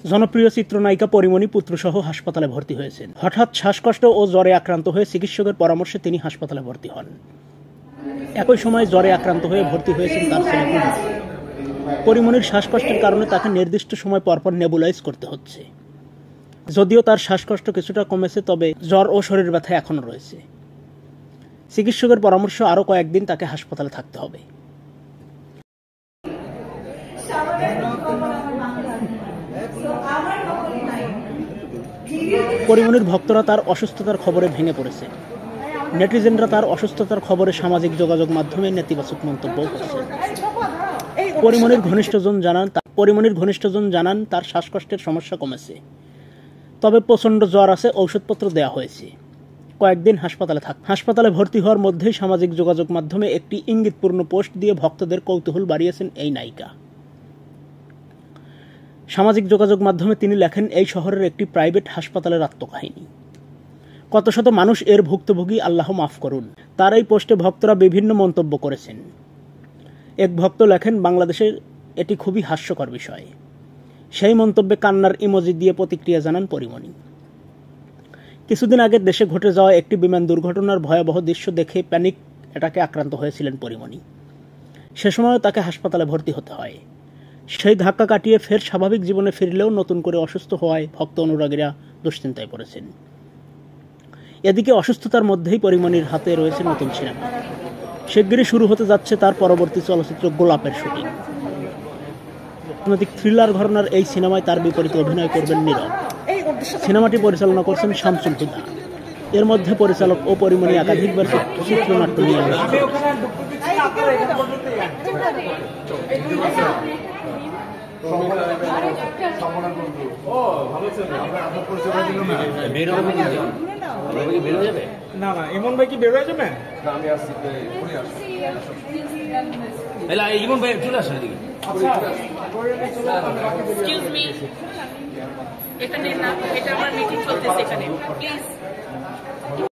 জনপ্রিয় চিত্রনায়িকা পরিমণি পুত্রসহ হাসপাতালে ভর্তি হয়েছেন। হঠাৎ শ্বাসকষ্ট ও জ্বরে আক্রান্ত হয়ে চিকিৎসকের পরামর্শে তিনি হাসপাতালে ভর্তি হন। একই সময় জ্বরে আক্রান্ত হয়ে ভর্তি হয়েছেন তার ছেলে গুড্ডু। পরিমণির শ্বাসকষ্টের কারণে তাকে নির্দিষ্ট সময় পরপর নেবুলাইজ করতে হচ্ছে। যদিও তার শ্বাসকষ্ট কিছুটা কমেছে, তবে জ্বর ও শরীর ব্যথা এখনো রয়েছে। চিকিৎসকের পরামর্শ আরও কয়েকদিন তাকে হাসপাতালে থাকতে হবে। পরিমণির ভক্তরা তার অসুস্থতার খবরে ভেঙে পড়েছে। নেটিজেনরা তার অসুস্থতার খবরে সামাজিক যোগাযোগ মাধ্যমে নেতিবাচক মন্তব্য করছে। পরিমণির ঘনিষ্ঠজন জানান তার শ্বাসকষ্টের সমস্যা কমেছে, তবে প্রচণ্ড জ্বর আছে, ঔষধপত্র দেওয়া হয়েছে। কয়েকদিন হাসপাতালে ভর্তি হওয়ার মধ্যেই সামাজিক যোগাযোগ মাধ্যমে একটি ইঙ্গিতপূর্ণ পোস্ট দিয়ে ভক্তদের কৌতূহল বাড়িয়েছেন এই নায়িকা। সামাজিক যোগাযোগ মাধ্যমে তিনি লেখেন, এই শহরের একটি প্রাইভেট হাসপাতালের আত্মকাহিনী। কত শত মানুষ এর ভুক্তভোগী, আল্লাহ মাফ করুন। তার এই পোস্টে ভক্তরা বিভিন্ন মন্তব্য করেছেন। এক ভক্ত লেখেন, বাংলাদেশের এটি খুবই হাস্যকর বিষয়। সেই মন্তব্যে কান্নার ইমোজি দিয়ে প্রতিক্রিয়া জানান পরিমণি। কিছুদিন আগে দেশে ঘটে যাওয়া একটি বিমান দুর্ঘটনার ভয়াবহ দৃশ্য দেখে প্যানিক অ্যাটাকে আক্রান্ত হয়েছিলেন পরিমণি। সে সময়ও তাকে হাসপাতালে ভর্তি হতে হয়। সেই ধাক্কা কাটিয়ে ফের স্বাভাবিক জীবনে ফিরলেও নতুন করে অসুস্থ হওয়ায় ভক্ত অনুরাগীরা দুশ্চিন্তায় পড়েছেন। এদিকে অসুস্থতার মধ্যেই পরিমণির হাতে রয়েছে নতুন সিনেমা। শিগগিরই শুরু হতে যাচ্ছে তার পরবর্তী চলচ্চিত্র গোলাপের শুটিং। রাজনৈতিক থ্রিলার ঘরানার এই সিনেমায় তার বিপরীতে অভিনয় করবেন নীরব। সিনেমাটি পরিচালনা করছেন শামসুল হুদা। এর মধ্যে পরিচালক ও পরিমণি একাধিকবার চিত্রনাট্য নিয়ে আসছেন। ইমন ভাই কি বের হয়ে যাবে? ইমন ভাই চলে আসেন এদিকে। এক্সকিউজ মি, এখানে না, এটা আমার মিটিং চলতেছে এখানে, প্লিজ।